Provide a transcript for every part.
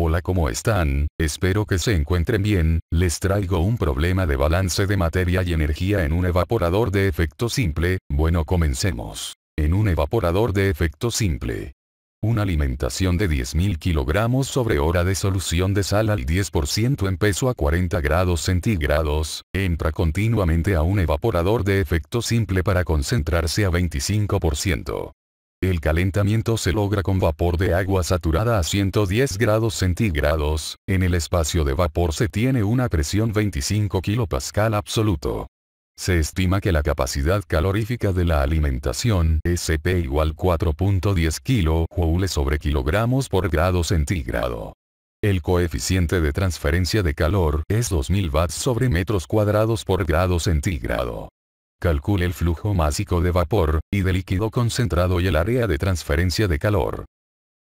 Hola, ¿cómo están? Espero que se encuentren bien. Les traigo un problema de balance de materia y energía en un evaporador de efecto simple. Bueno, comencemos. En un evaporador de efecto simple, una alimentación de 10.000 kilogramos sobre hora de solución de sal al 10% en peso a 40 grados centígrados, entra continuamente a un evaporador de efecto simple para concentrarse a 25%. El calentamiento se logra con vapor de agua saturada a 110 grados centígrados, en el espacio de vapor se tiene una presión 25 kPa absoluto. Se estima que la capacidad calorífica de la alimentación SP igual 4.10 kJ sobre kilogramos por grado centígrado. El coeficiente de transferencia de calor es 2000 watts sobre metros cuadrados por grado centígrado. Calcule el flujo másico de vapor, y de líquido concentrado y el área de transferencia de calor.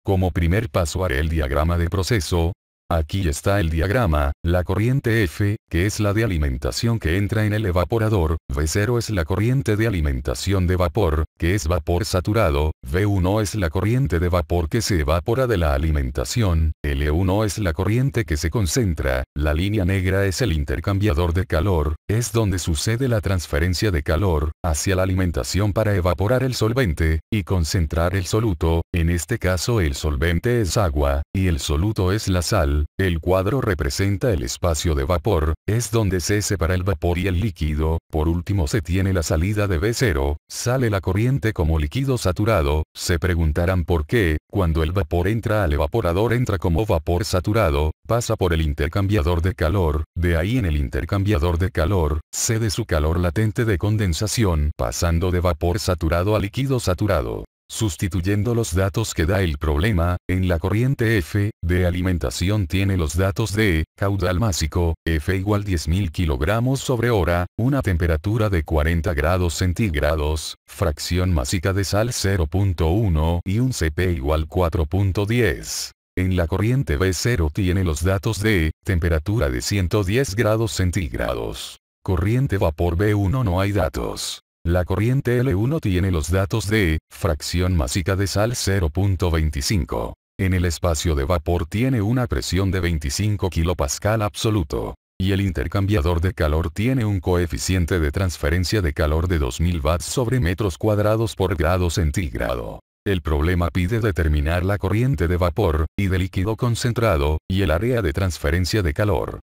Como primer paso haré el diagrama de proceso. Aquí está el diagrama, la corriente F, que es la de alimentación que entra en el evaporador, V0 es la corriente de alimentación de vapor, que es vapor saturado, V1 es la corriente de vapor que se evapora de la alimentación, L1 es la corriente que se concentra, la línea negra es el intercambiador de calor, es donde sucede la transferencia de calor, hacia la alimentación para evaporar el solvente, y concentrar el soluto, en este caso el solvente es agua, y el soluto es la sal. El cuadro representa el espacio de vapor, es donde se separa el vapor y el líquido. Por último se tiene la salida de V0, sale la corriente como líquido saturado. Se preguntarán por qué, cuando el vapor entra al evaporador entra como vapor saturado, pasa por el intercambiador de calor, de ahí en el intercambiador de calor, cede su calor latente de condensación, pasando de vapor saturado a líquido saturado. Sustituyendo los datos que da el problema, en la corriente F, de alimentación tiene los datos de, caudal másico, F igual 10.000 kilogramos sobre hora, una temperatura de 40 grados centígrados, fracción másica de sal 0.1 y un CP igual 4.10. En la corriente V0 tiene los datos de, temperatura de 110 grados centígrados. Corriente vapor V1 no hay datos. La corriente L1 tiene los datos de, fracción másica de sal 0.25. En el espacio de vapor tiene una presión de 25 kPa absoluto. Y el intercambiador de calor tiene un coeficiente de transferencia de calor de 2000 watts sobre metros cuadrados por grado centígrado. El problema pide determinar la corriente de vapor, y de líquido concentrado, y el área de transferencia de calor.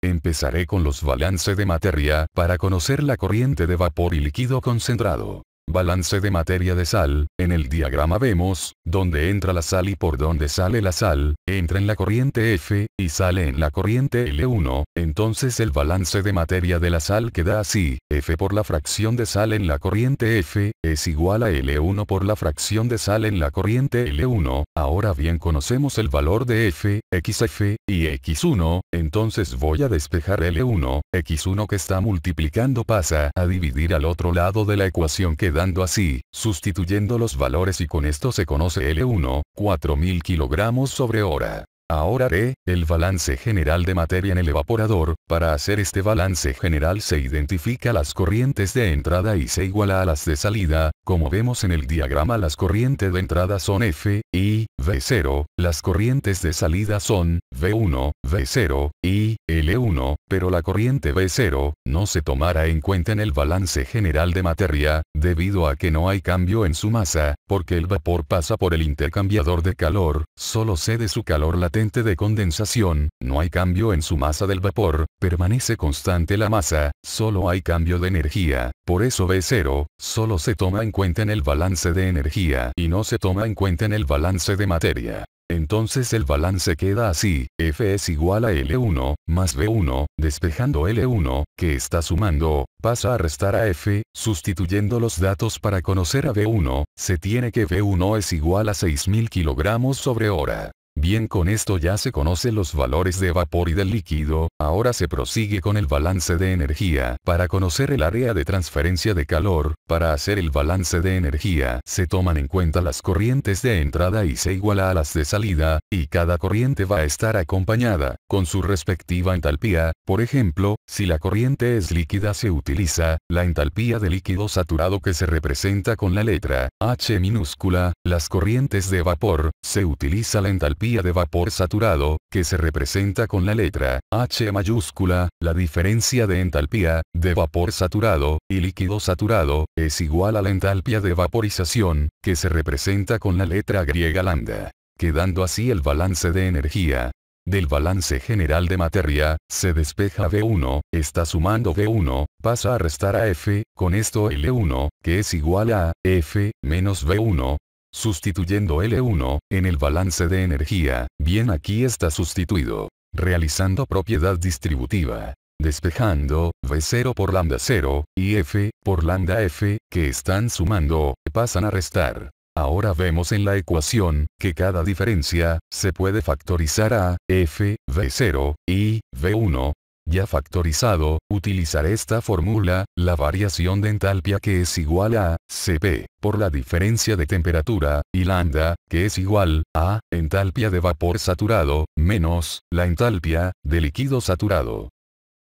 Empezaré con los balances de materia, para conocer la corriente de vapor y líquido concentrado. Balance de materia de sal, en el diagrama vemos, donde entra la sal y por donde sale la sal, entra en la corriente F, y sale en la corriente L1, entonces el balance de materia de la sal queda así, F por la fracción de sal en la corriente F, es igual a L1 por la fracción de sal en la corriente L1, ahora bien conocemos el valor de F, XF, y X1, entonces voy a despejar L1, X1 que está multiplicando pasa a dividir al otro lado de la ecuación quedando así, sustituyendo los valores y con esto se conoce L1, 4.000 kilogramos sobre hora. Ahora haré el balance general de materia en el evaporador. Para hacer este balance general se identifica las corrientes de entrada y se iguala a las de salida. Como vemos en el diagrama, las corrientes de entrada son F, I, V0, las corrientes de salida son V1, V0, y L1, pero la corriente V0 no se tomará en cuenta en el balance general de materia, debido a que no hay cambio en su masa, porque el vapor pasa por el intercambiador de calor, solo cede su calor latente de condensación, no hay cambio en su masa del vapor, permanece constante la masa, solo hay cambio de energía, por eso V0, solo se toma en cuenta en el balance de energía y no se toma en cuenta en el balance de materia. Entonces el balance queda así, F es igual a L1, más V1, despejando L1, que está sumando, pasa a restar a F, sustituyendo los datos para conocer a V1, se tiene que V1 es igual a 6.000 kilogramos sobre hora. Bien, con esto ya se conocen los valores de vapor y del líquido, ahora se prosigue con el balance de energía. Para conocer el área de transferencia de calor, para hacer el balance de energía se toman en cuenta las corrientes de entrada y se iguala a las de salida, y cada corriente va a estar acompañada, con su respectiva entalpía. Por ejemplo, si la corriente es líquida se utiliza la entalpía de líquido saturado que se representa con la letra H minúscula, las corrientes de vapor, se utiliza la entalpía entalpía de vapor saturado, que se representa con la letra H mayúscula, la diferencia de entalpía, de vapor saturado, y líquido saturado, es igual a la entalpía de vaporización, que se representa con la letra griega lambda. Quedando así el balance de energía. Del balance general de materia, se despeja V1, está sumando V1, pasa a restar a F, con esto L1, que es igual a F, menos V1. Sustituyendo L1, en el balance de energía, bien aquí está sustituido. Realizando propiedad distributiva. Despejando, V0 por lambda 0, y F, por lambda F, que están sumando, pasan a restar. Ahora vemos en la ecuación, que cada diferencia, se puede factorizar a, F, V0, y, V1. Ya factorizado, utilizaré esta fórmula, la variación de entalpía que es igual a, Cp, por la diferencia de temperatura, y lambda, que es igual, a, entalpía de vapor saturado, menos, la entalpía, de líquido saturado.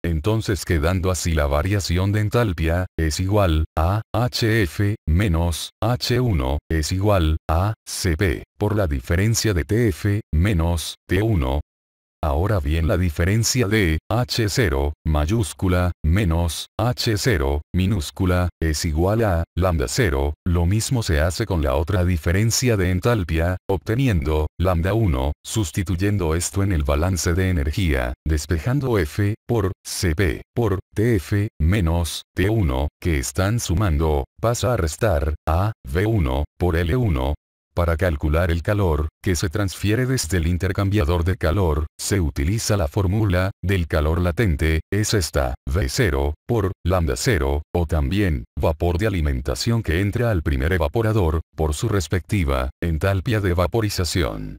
Entonces quedando así la variación de entalpía, es igual, a, HF, menos, H1, es igual, a, Cp, por la diferencia de TF, menos, T1. Ahora bien la diferencia de, H0, mayúscula, menos, H0, minúscula, es igual a, lambda 0, lo mismo se hace con la otra diferencia de entalpía, obteniendo, lambda 1, sustituyendo esto en el balance de energía, despejando F, por, Cp, por, Tf, menos, T1, que están sumando, pasa a restar, a, V1, por L1. Para calcular el calor, que se transfiere desde el intercambiador de calor, se utiliza la fórmula, del calor latente, es esta, V0, por, lambda 0, o también, vapor de alimentación que entra al primer evaporador, por su respectiva, entalpía de vaporización.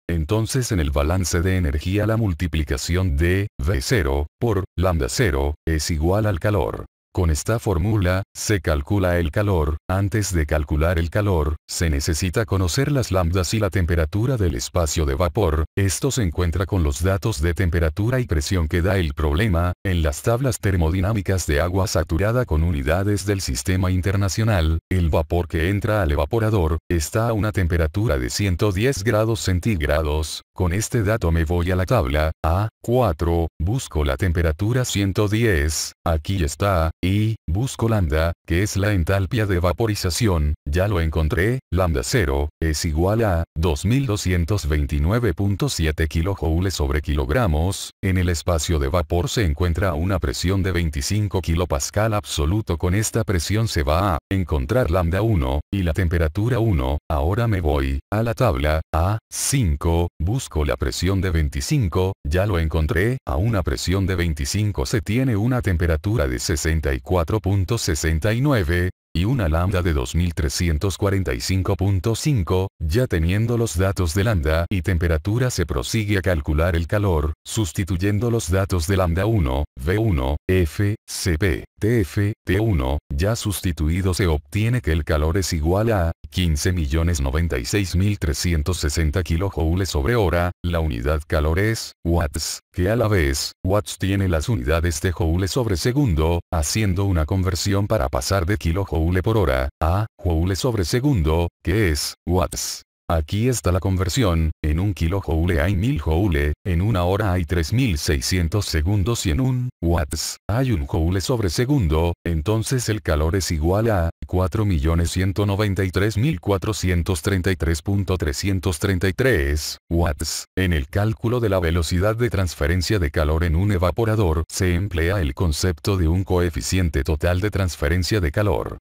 Entonces en el balance de energía la multiplicación de, V0, por, lambda 0, es igual al calor. Con esta fórmula, se calcula el calor. Antes de calcular el calor, se necesita conocer las lambdas y la temperatura del espacio de vapor. Esto se encuentra con los datos de temperatura y presión que da el problema, en las tablas termodinámicas de agua saturada con unidades del sistema internacional. El vapor que entra al evaporador, está a una temperatura de 110 grados centígrados. Con este dato me voy a la tabla, A4, busco la temperatura 110, aquí está, y, busco lambda, que es la entalpía de vaporización, ya lo encontré, lambda 0, es igual a, 2229.7 kJ sobre kilogramos, en el espacio de vapor se encuentra una presión de 25 kPa absoluto. Con esta presión se va a, encontrar lambda 1, y la temperatura 1, ahora me voy, a la tabla, A5, busco la presión de 25, ya lo encontré, a una presión de 25 se tiene una temperatura de 64.69, y una lambda de 2345.5, ya teniendo los datos de lambda y temperatura se prosigue a calcular el calor, sustituyendo los datos de lambda 1, V1, F, Cp, Tf, T1, ya sustituido se obtiene que el calor es igual a 15.096.360 kJ sobre hora, la unidad calor es watts, que a la vez, watts tiene las unidades de joule sobre segundo, haciendo una conversión para pasar de kilojoule por hora, a joule sobre segundo, que es watts. Aquí está la conversión, en un kilojoule hay 1000 joule, en una hora hay 3600 segundos y en un watts hay un joule sobre segundo, entonces el calor es igual a 4.193.433.333 watts. En el cálculo de la velocidad de transferencia de calor en un evaporador se emplea el concepto de un coeficiente total de transferencia de calor.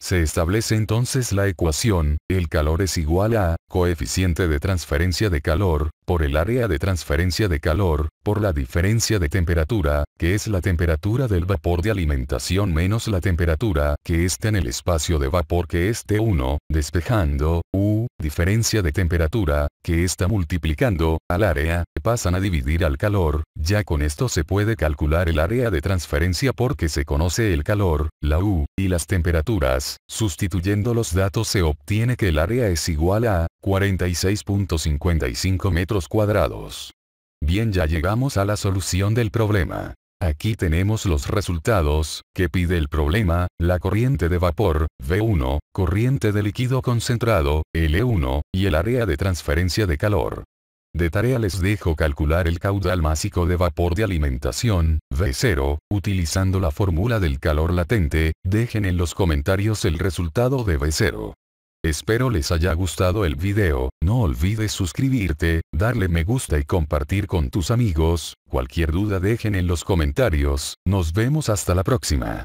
Se establece entonces la ecuación, el calor es igual a, coeficiente de transferencia de calor, por el área de transferencia de calor, por la diferencia de temperatura, que es la temperatura del vapor de alimentación menos la temperatura que está en el espacio de vapor que es T1, despejando, U, diferencia de temperatura, que está multiplicando, al área, pasan a dividir al calor, ya con esto se puede calcular el área de transferencia porque se conoce el calor, la U, y las temperaturas, sustituyendo los datos se obtiene que el área es igual a, 46.55 metros cuadrados. Bien, ya llegamos a la solución del problema. Aquí tenemos los resultados, que pide el problema, la corriente de vapor, V1, corriente de líquido concentrado, L1, y el área de transferencia de calor. De tarea les dejo calcular el caudal másico de vapor de alimentación, V0, utilizando la fórmula del calor latente. Dejen en los comentarios el resultado de V0. Espero les haya gustado el video. No olvides suscribirte, darle me gusta y compartir con tus amigos. Cualquier duda dejen en los comentarios. Nos vemos hasta la próxima.